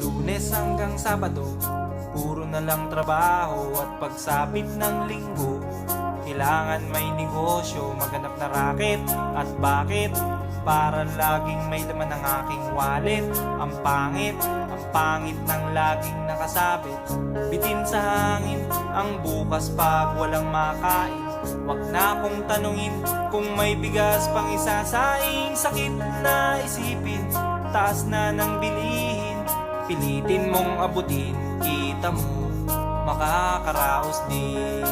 Lunes hanggang Sabado, puro na lang trabaho. At pagsapit ng Linggo, kailangan may negosyo. Maghanap na raket at bakit? Para laging may laman ang aking wallet. Ang pangit ng laging nakasabit. Bitin sa hangin ang bukas pag walang makain. Wag na akong tanungin kung may bigas pang isasaing. Sakit na isipin, taas na ng bilihin. Pilitin mong abutin, kita mo, makakaraos din.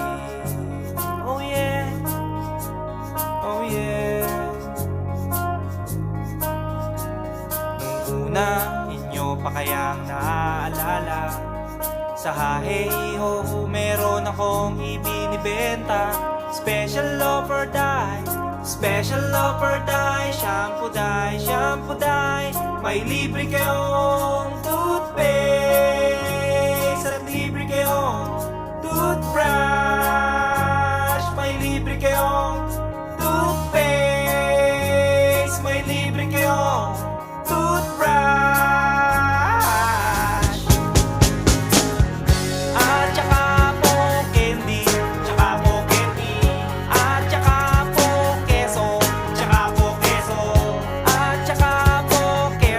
Oh yeah, oh yeah. Nung una, inyo pa kayang naaalala, sa Haheho meron akong ibinibenta. Special offer die, special offer die. Shampoo die, may libre kayo